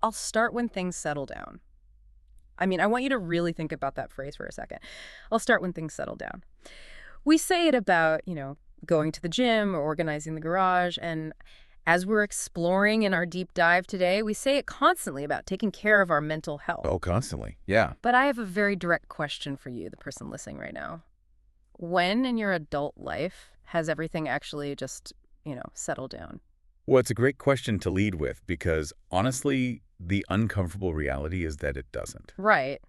I'll start when things settle down. I mean, I want you to really think about that phrase for a second. I'll start when things settle down. We say it about, going to the gym or organizing the garage, and as we're exploring in our deep dive today, we say it constantly about taking care of our mental health. Oh, constantly. Yeah. But I have a very direct question for you, the person listening right now. When in your adult life has everything actually just, settled down? Well, it's a great question to lead with because, honestly, the uncomfortable reality is that it doesn't. Right.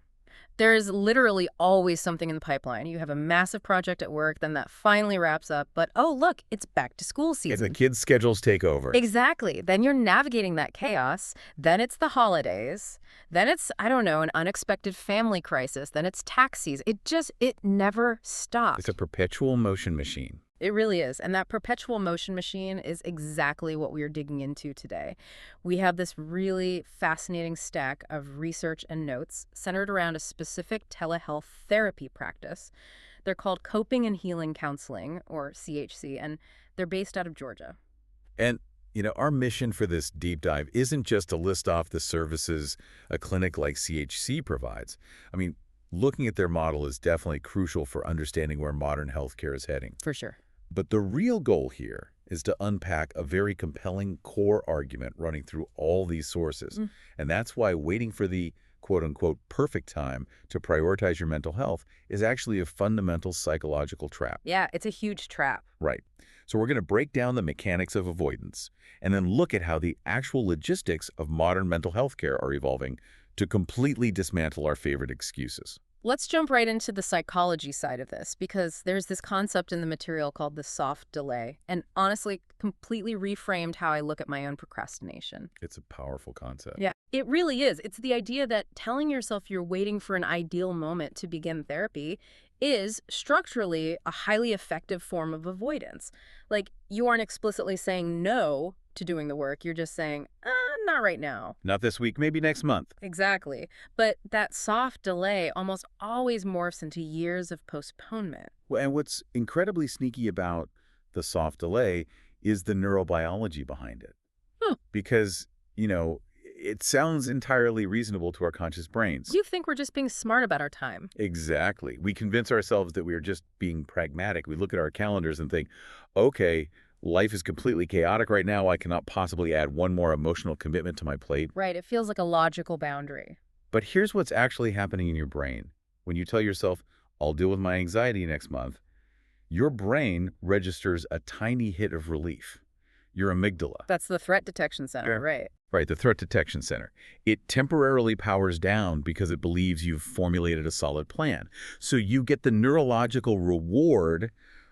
There's literally always something in the pipeline. You have a massive project at work, then that finally wraps up, but oh, look, it's back to school If season. the kids' schedules take over. Exactly. Then you're navigating that chaos. Then it's the holidays. Then it's, I don't know, an unexpected family crisis. Then it's tax season. It never stops. It's a perpetual motion machine. It really is. And that perpetual motion machine is exactly what we are digging into today. We have this really fascinating stack of research and notes centered around a specific telehealth therapy practice. They're called Coping and Healing Counseling, or CHC, and they're based out of Georgia. And, our mission for this deep dive isn't just to list off the services a clinic like CHC provides. I mean, looking at their model is definitely crucial for understanding where modern healthcare is heading. For sure. But the real goal here is to unpack a very compelling core argument running through all these sources. And that's why waiting for the quote-unquote perfect time to prioritize your mental health is actually a fundamental psychological trap. Yeah, it's a huge trap. Right. So we're going to break down the mechanics of avoidance and then look at how the actual logistics of modern mental health care are evolving to completely dismantle our favorite excuses. Let's jump right into the psychology side of this, because there's this concept in the material called the soft delay, and honestly, completely reframed how I look at my own procrastination. It's a powerful concept. Yeah, it really is. It's the idea that telling yourself you're waiting for an ideal moment to begin therapy is structurally a highly effective form of avoidance. Like, you aren't explicitly saying no to doing the work. You're just saying, not right now. Not this week, maybe next month. Exactly. But that soft delay almost always morphs into years of postponement. Well, and what's incredibly sneaky about the soft delay is the neurobiology behind it. Because, it sounds entirely reasonable to our conscious brains. You think we're just being smart about our time. Exactly. We convince ourselves that we are just being pragmatic. We look at our calendars and think, okay, life is completely chaotic right now. I cannot possibly add one more emotional commitment to my plate. Right. It feels like a logical boundary. But here's what's actually happening in your brain. When you tell yourself, I'll deal with my anxiety next month, your brain registers a tiny hit of relief. Your amygdala. That's the threat detection center, right? Right, the threat detection center. It temporarily powers down because it believes you've formulated a solid plan. So you get the neurological reward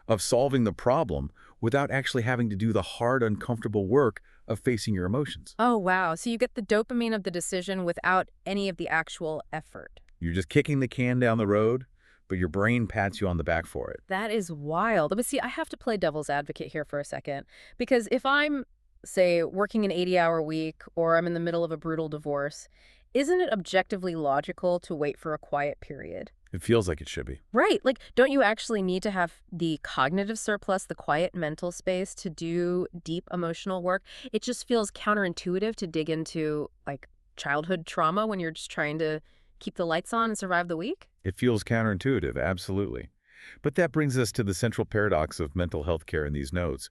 of solving the problem without actually having to do the hard, uncomfortable work of facing your emotions. Oh, wow. So you get the dopamine of the decision without any of the actual effort. You're just kicking the can down the road, but your brain pats you on the back for it. That is wild. But see, I have to play devil's advocate here for a second, because if I'm, say, working an 80-hour week or I'm in the middle of a brutal divorce, isn't it objectively logical to wait for a quiet period? It feels like it should be. Right. Like, don't you actually need to have the cognitive surplus, the quiet mental space to do deep emotional work? It just feels counterintuitive to dig into, like, childhood trauma when you're just trying to keep the lights on and survive the week? It feels counterintuitive, absolutely. But that brings us to the central paradox of mental health care in these notes.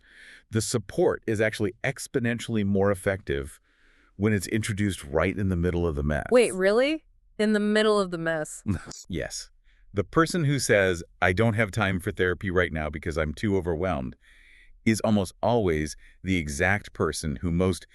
The support is actually exponentially more effective when it's introduced right in the middle of the mess. Wait, really? In the middle of the mess? Yes. The person who says, I don't have time for therapy right now because I'm too overwhelmed, is almost always the exact person who most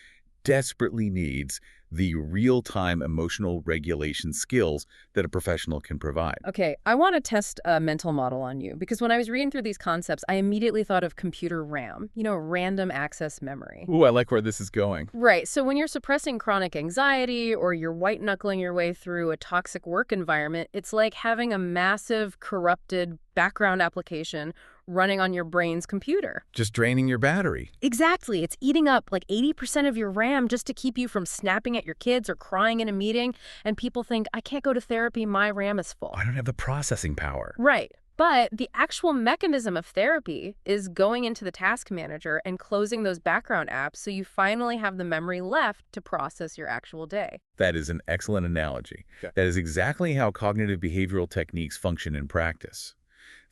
desperately needs the real-time emotional regulation skills that a professional can provide. Okay, I want to test a mental model on you, because when I was reading through these concepts, I immediately thought of computer RAM, random access memory. Ooh, I like where this is going. Right, so when you're suppressing chronic anxiety or you're white-knuckling your way through a toxic work environment, it's like having a massive, corrupted background application running on your brain's computer. Just draining your battery. Exactly. It's eating up like 80% of your RAM just to keep you from snapping at your kids or crying in a meeting. And people think, I can't go to therapy, my RAM is full. I don't have the processing power. Right. But the actual mechanism of therapy is going into the task manager and closing those background apps so you finally have the memory left to process your actual day. That is an excellent analogy. Okay. That is exactly how cognitive behavioral techniques function in practice.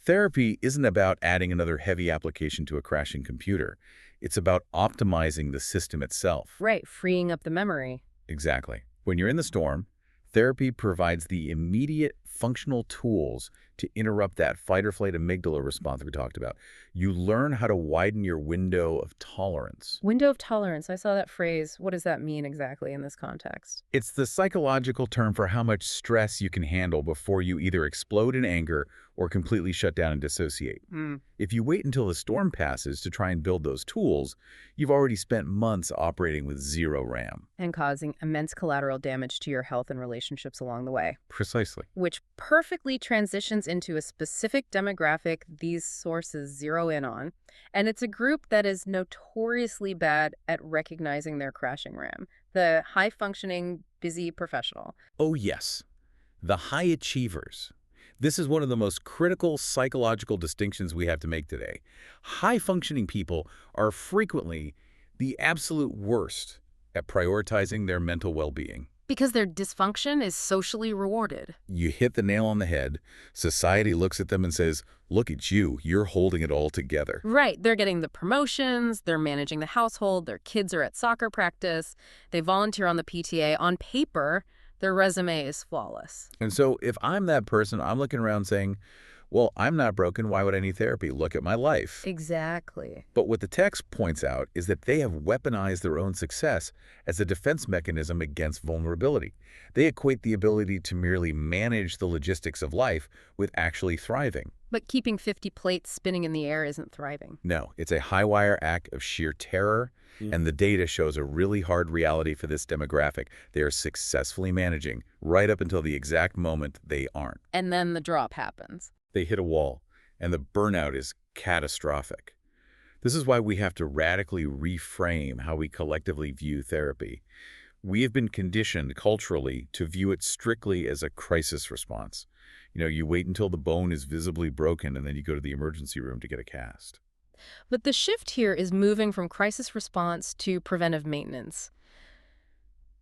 Therapy isn't about adding another heavy application to a crashing computer. It's about optimizing the system itself. Right, freeing up the memory. Exactly. When you're in the storm, therapy provides the immediate functional tools to interrupt that fight-or-flight amygdala response we talked about. You learn how to widen your window of tolerance. Window of tolerance. I saw that phrase. What does that mean exactly in this context? It's the psychological term for how much stress you can handle before you either explode in anger or completely shut down and dissociate. Hmm. If you wait until the storm passes to try and build those tools, you've already spent months operating with zero RAM. And causing immense collateral damage to your health and relationships along the way, Precisely. which perfectly transitions into a specific demographic these sources zero in on. And it's a group that is notoriously bad at recognizing their crashing RAM, the high-functioning, busy professional. Oh, yes. The high achievers. This is one of the most critical psychological distinctions we have to make today. High-functioning people are frequently the absolute worst at prioritizing their mental well-being. Because their dysfunction is socially rewarded. You hit the nail on the head. Society looks at them and says, look at you, you're holding it all together. Right, they're getting the promotions, they're managing the household, their kids are at soccer practice, they volunteer on the PTA. On paper, their resume is flawless. And so if I'm that person, I'm looking around saying, well, I'm not broken. Why would I need therapy? Look at my life. Exactly. But what the text points out is that they have weaponized their own success as a defense mechanism against vulnerability. They equate the ability to merely manage the logistics of life with actually thriving. But keeping 50 plates spinning in the air isn't thriving. No, it's a high-wire act of sheer terror, and the data shows a really hard reality for this demographic. They are successfully managing right up until the exact moment they aren't. And then the drop happens. They hit a wall, and the burnout is catastrophic. This is why we have to radically reframe how we collectively view therapy. We have been conditioned culturally to view it strictly as a crisis response. You know, you wait until the bone is visibly broken, and then you go to the emergency room to get a cast. But the shift here is moving from crisis response to preventive maintenance.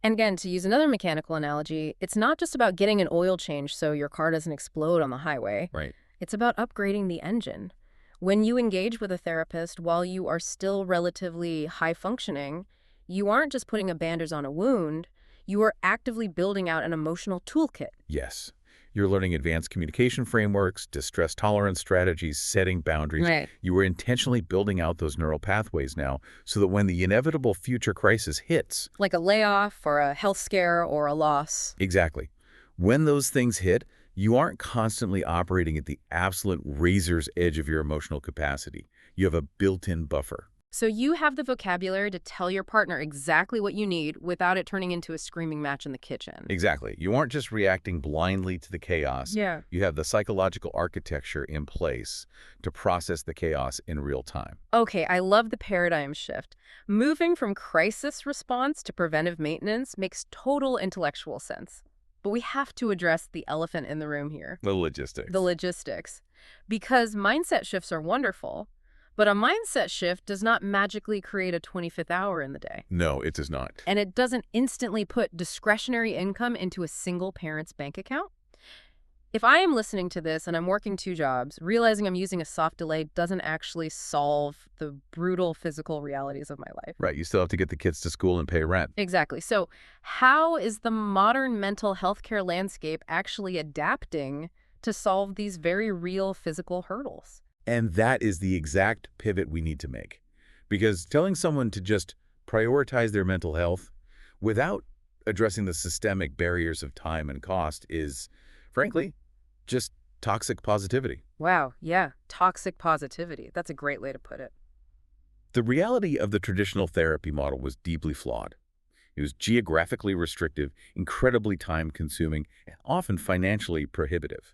And again, to use another mechanical analogy, it's not just about getting an oil change so your car doesn't explode on the highway. Right. It's about upgrading the engine. When you engage with a therapist while you are still relatively high functioning, you aren't just putting a bandage on a wound, you are actively building out an emotional toolkit. Yes. You're learning advanced communication frameworks, distress tolerance strategies, setting boundaries. Right. You are intentionally building out those neural pathways now so that when the inevitable future crisis hits, Like a layoff or a health scare or a loss. exactly, when those things hit, you aren't constantly operating at the absolute razor's edge of your emotional capacity. You have a built-in buffer. So you have the vocabulary to tell your partner exactly what you need without it turning into a screaming match in the kitchen. Exactly. You aren't just reacting blindly to the chaos. Yeah. You have the psychological architecture in place to process the chaos in real time. Okay, I love the paradigm shift. Moving from crisis response to preventive maintenance makes total intellectual sense. But we have to address the elephant in the room here, The logistics. the logistics. Because mindset shifts are wonderful, but a mindset shift does not magically create a 25th hour in the day. No, it does not. And it doesn't instantly put discretionary income into a single parent's bank account. If I am listening to this and I'm working 2 jobs, realizing I'm using a soft delay doesn't actually solve the brutal physical realities of my life. Right. You still have to get the kids to school and pay rent. Exactly. So how is the modern mental health care landscape actually adapting to solve these very real physical hurdles? And that is the exact pivot we need to make. Because telling someone to just prioritize their mental health without addressing the systemic barriers of time and cost is, frankly, just toxic positivity. Wow, yeah, toxic positivity. That's a great way to put it. The reality of the traditional therapy model was deeply flawed. It was geographically restrictive, incredibly time-consuming, and often financially prohibitive.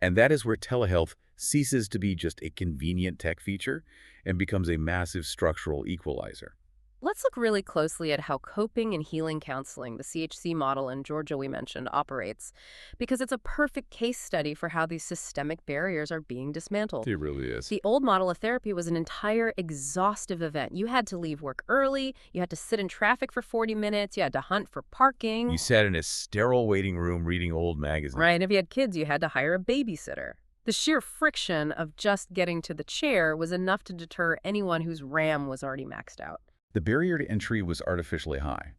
And that is where telehealth ceases to be just a convenient tech feature and becomes a massive structural equalizer. Let's look really closely at how coping and healing counseling, the CHC model in Georgia we mentioned, operates, because it's a perfect case study for how these systemic barriers are being dismantled. It really is. The old model of therapy was an entire exhaustive event. You had to leave work early, you had to sit in traffic for 40 minutes, you had to hunt for You parking. sat in a sterile waiting room reading old magazines. Right, and if you had kids, you had to hire a babysitter. The sheer friction of just getting to the chair was enough to deter anyone whose RAM was already maxed out. The barrier to entry was artificially high,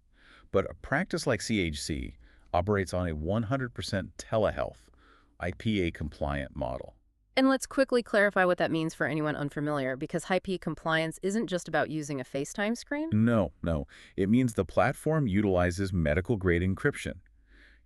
but a practice like CHC operates on a 100% telehealth, IPA-compliant model. And let's quickly clarify what that means for anyone unfamiliar, because high P compliance isn't just about using a FaceTime screen. No. It means the platform utilizes medical-grade encryption.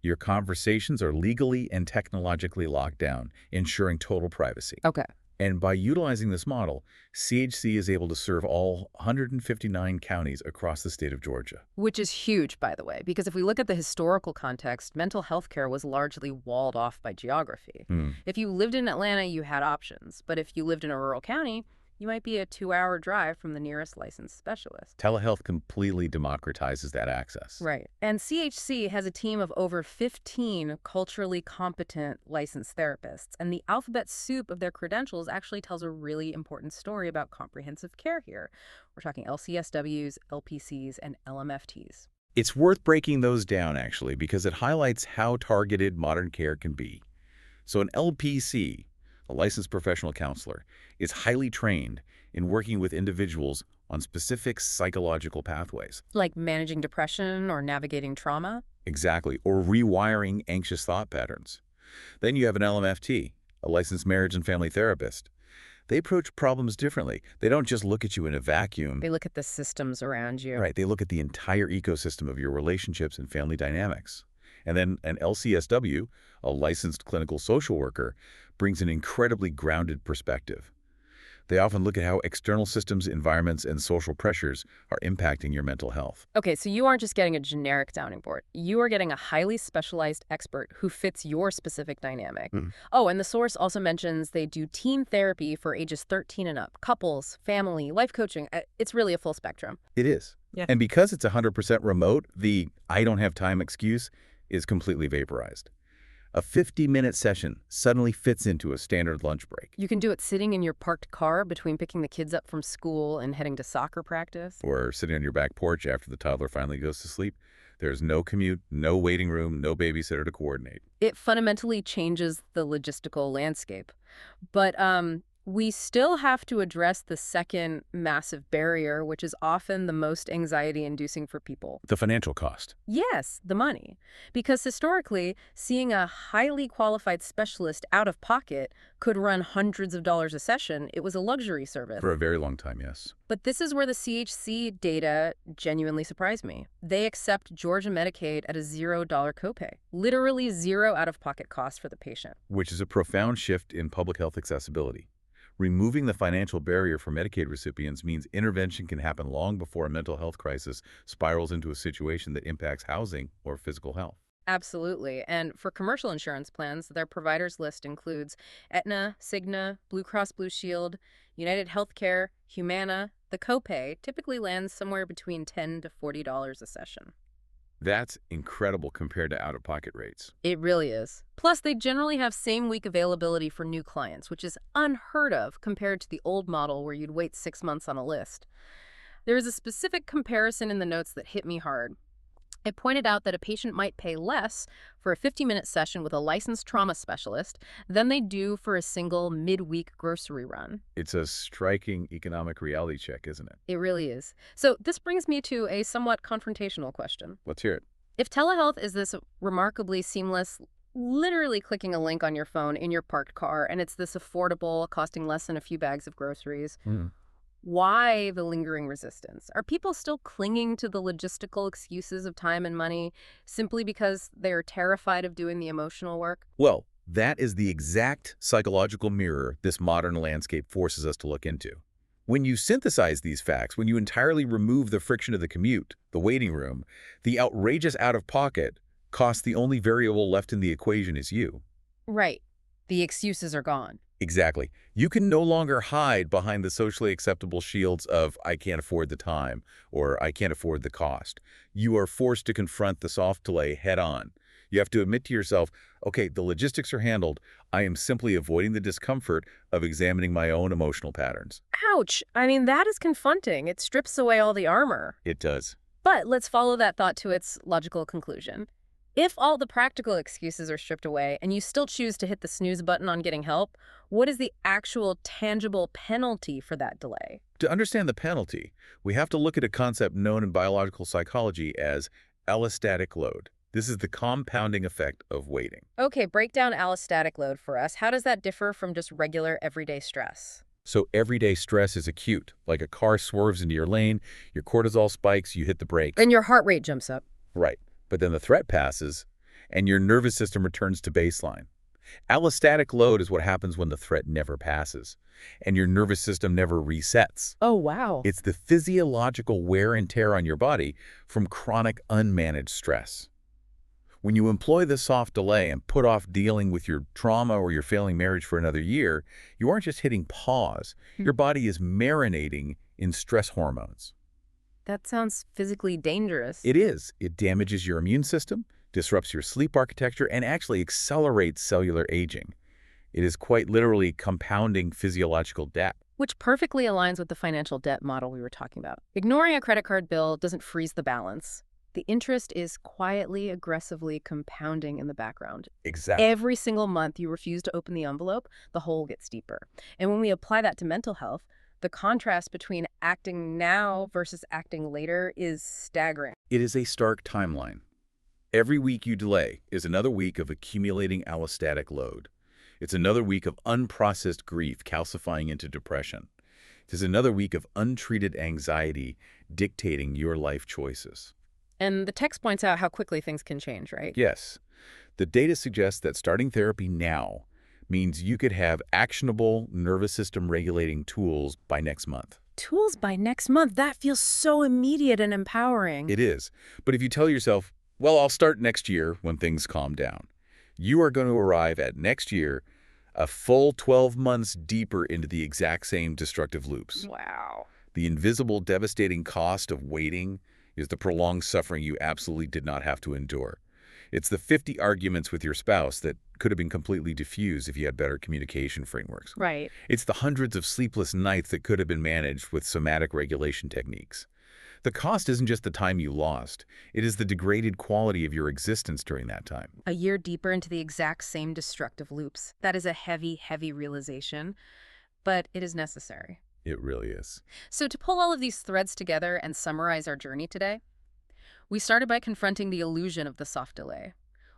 Your conversations are legally and technologically locked down, ensuring total privacy. Okay. And by utilizing this model, CHC is able to serve all 159 counties across the state of Georgia. Which is huge, by the way, because if we look at the historical context, mental health care was largely walled off by geography. Hmm. If you lived in Atlanta, you had options. But if you lived in a rural county, you might be a 2-hour drive from the nearest licensed specialist. Telehealth completely democratizes that access. Right. And CHC has a team of over 15 culturally competent licensed therapists, and the alphabet soup of their credentials actually tells a really important story about comprehensive care here. We're talking LCSWs, LPCs, and LMFTs. It's worth breaking those down, actually, because it highlights how targeted modern care can be. So an LPC, a licensed professional counselor, is highly trained in working with individuals on specific psychological pathways. Like managing depression or navigating trauma? Exactly, or rewiring anxious thought patterns. Then you have an LMFT, a licensed marriage and family therapist. They approach problems differently. They don't just look at you in a vacuum. They look at the systems around you. Right, they look at the entire ecosystem of your relationships and family dynamics. And then an LCSW, a licensed clinical social worker, brings an incredibly grounded perspective. They often look at how external systems, environments, and social pressures are impacting your mental health. Okay, so you aren't just getting a generic sounding board. You are getting a highly specialized expert who fits your specific dynamic. Mm. Oh, and the source also mentions they do team therapy for ages 13 and up, couples, family, life coaching. It's really a full spectrum. It is. Yeah. And because it's 100% remote, the "I don't have time" excuse is completely vaporized. A 50-minute session suddenly fits into a standard lunch break. You can do it sitting in your parked car between picking the kids up from school and heading to soccer practice. Or sitting on your back porch after the toddler finally goes to sleep. There's no commute, no waiting room, no babysitter to coordinate. It fundamentally changes the logistical landscape. But we still have to address the second massive barrier, which is often the most anxiety-inducing for people. The financial cost. Yes, the money. Because historically, seeing a highly qualified specialist out of pocket could run hundreds of dollars a session. It was a luxury service. For a very long time, yes. But this is where the CHC data genuinely surprised me. They accept Georgia Medicaid at a $0 copay. Literally zero out-of-pocket cost for the patient. Which is a profound shift in public health accessibility. Removing the financial barrier for Medicaid recipients means intervention can happen long before a mental health crisis spirals into a situation that impacts housing or physical health. Absolutely. And for commercial insurance plans, their providers list includes Aetna, Cigna, Blue Cross Blue Shield, United Healthcare, Humana. The copay typically lands somewhere between $10 to $40 a session. That's incredible compared to out-of-pocket rates. It really is. Plus, they generally have same-week availability for new clients, which is unheard of compared to the old model where you'd wait 6 months on a list. There is a specific comparison in the notes that hit me hard. It pointed out that a patient might pay less for a 50-minute session with a licensed trauma specialist than they do for a single midweek grocery run. It's a striking economic reality check, isn't it? It really is. So this brings me to a somewhat confrontational question. Let's hear it. If telehealth is this remarkably seamless, literally clicking a link on your phone in your parked car, and it's this affordable, costing less than a few bags of groceries, why the lingering resistance? Are people still clinging to the logistical excuses of time and money simply because they are terrified of doing the emotional work? Well, that is the exact psychological mirror this modern landscape forces us to look into. When you synthesize these facts, when you entirely remove the friction of the commute, the waiting room, the outrageous out-of-pocket cost, the only variable left in the equation is you. Right. The excuses are gone. Exactly. You can no longer hide behind the socially acceptable shields of "I can't afford the time" or "I can't afford the cost." You are forced to confront the soft delay head on. You have to admit to yourself, okay, the logistics are handled. I am simply avoiding the discomfort of examining my own emotional patterns. Ouch! I mean, that is confronting. It strips away all the armor. It does. But let's follow that thought to its logical conclusion. If all the practical excuses are stripped away and you still choose to hit the snooze button on getting help, what is the actual tangible penalty for that delay? To understand the penalty, we have to look at a concept known in biological psychology as allostatic load. This is the compounding effect of waiting. Okay, break down allostatic load for us. How does that differ from just regular everyday stress? So everyday stress is acute, like a car swerves into your lane, your cortisol spikes, you hit the brakes. And your heart rate jumps up. Right. But then the threat passes, and your nervous system returns to baseline. Allostatic load is what happens when the threat never passes, and your nervous system never resets. Oh, wow. It's the physiological wear and tear on your body from chronic unmanaged stress. When you employ the soft delay and put off dealing with your trauma or your failing marriage for another year, you aren't just hitting pause. Your body is marinating in stress hormones. That sounds physically dangerous. It is. It damages your immune system, disrupts your sleep architecture, and actually accelerates cellular aging. It is quite literally compounding physiological debt. Which perfectly aligns with the financial debt model we were talking about. Ignoring a credit card bill doesn't freeze the balance. The interest is quietly, aggressively compounding in the background. Exactly. Every single month you refuse to open the envelope, the hole gets deeper. And when we apply that to mental health, the contrast between acting now versus acting later is staggering. It is a stark timeline. Every week you delay is another week of accumulating allostatic load. It's another week of unprocessed grief calcifying into depression. It is another week of untreated anxiety dictating your life choices. And the text points out how quickly things can change, right? Yes, the data suggests that starting therapy now means you could have actionable nervous system regulating tools by next month. Tools by next month, that feels so immediate and empowering. It is. But if you tell yourself, well, I'll start next year when things calm down, you are going to arrive at next year a full 12 months deeper into the exact same destructive loops. Wow. The invisible, devastating cost of waiting is the prolonged suffering you absolutely did not have to endure. It's the 50 arguments with your spouse that could have been completely diffused if you had better communication frameworks. Right. It's the hundreds of sleepless nights that could have been managed with somatic regulation techniques. The cost isn't just the time you lost. It is the degraded quality of your existence during that time. A year deeper into the exact same destructive loops. That is a heavy, heavy realization, but it is necessary. It really is. So to pull all of these threads together and summarize our journey today, we started by confronting the illusion of the soft delay.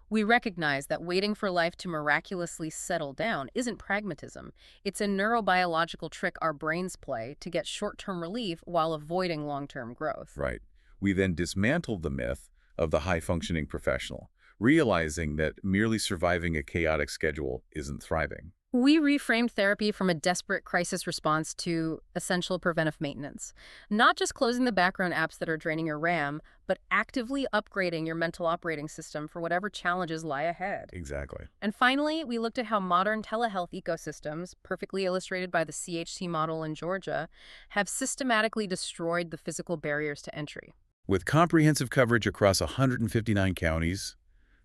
We recognize that waiting for life to miraculously settle down isn't pragmatism. It's a neurobiological trick our brains play to get short-term relief while avoiding long-term growth. Right. We then dismantled the myth of the high-functioning professional, realizing that merely surviving a chaotic schedule isn't thriving. We reframed therapy from a desperate crisis response to essential preventive maintenance. Not just closing the background apps that are draining your RAM, but actively upgrading your mental operating system for whatever challenges lie ahead. Exactly. And finally, we looked at how modern telehealth ecosystems, perfectly illustrated by the CHT model in Georgia, have systematically destroyed the physical barriers to entry. With comprehensive coverage across 159 counties,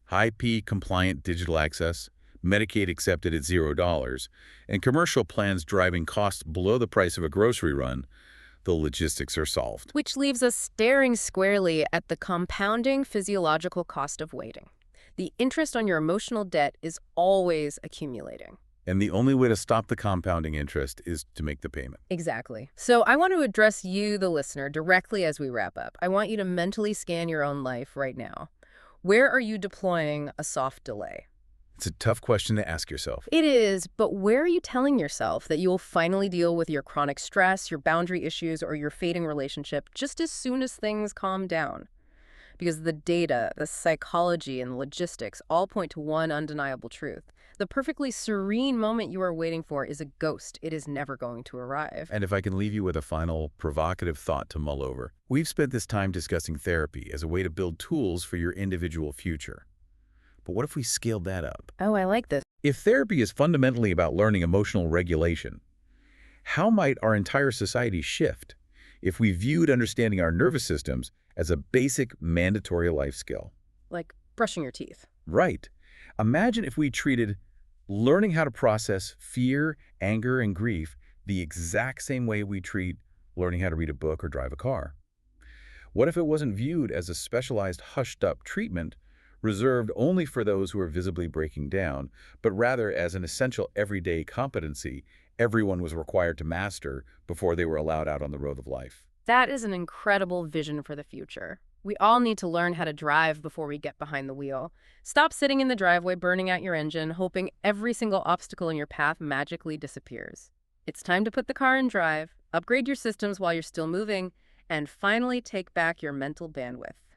high-P compliant digital access, Medicaid accepted at $0, and commercial plans driving costs below the price of a grocery run, the logistics are solved. Which leaves us staring squarely at the compounding physiological cost of waiting. The interest on your emotional debt is always accumulating. And the only way to stop the compounding interest is to make the payment. Exactly. So I want to address you, the listener, directly as we wrap up. I want you to mentally scan your own life right now. Where are you deploying a soft delay? It's a tough question to ask yourself. It is, but where are you telling yourself that you will finally deal with your chronic stress, your boundary issues, or your fading relationship just as soon as things calm down? Because the data, the psychology, and logistics all point to one undeniable truth. The perfectly serene moment you are waiting for is a ghost. It is never going to arrive. And if I can leave you with a final provocative thought to mull over, we've spent this time discussing therapy as a way to build tools for your individual future. But what if we scaled that up? Oh, I like this. If therapy is fundamentally about learning emotional regulation, how might our entire society shift if we viewed understanding our nervous systems as a basic mandatory life skill? Like brushing your teeth. Right. Imagine if we treated learning how to process fear, anger, and grief the exact same way we treat learning how to read a book or drive a car. What if it wasn't viewed as a specialized hushed-up treatment reserved only for those who are visibly breaking down, but rather as an essential everyday competency everyone was required to master before they were allowed out on the road of life? That is an incredible vision for the future. We all need to learn how to drive before we get behind the wheel. Stop sitting in the driveway burning out your engine, hoping every single obstacle in your path magically disappears. It's time to put the car in drive, upgrade your systems while you're still moving, and finally take back your mental bandwidth.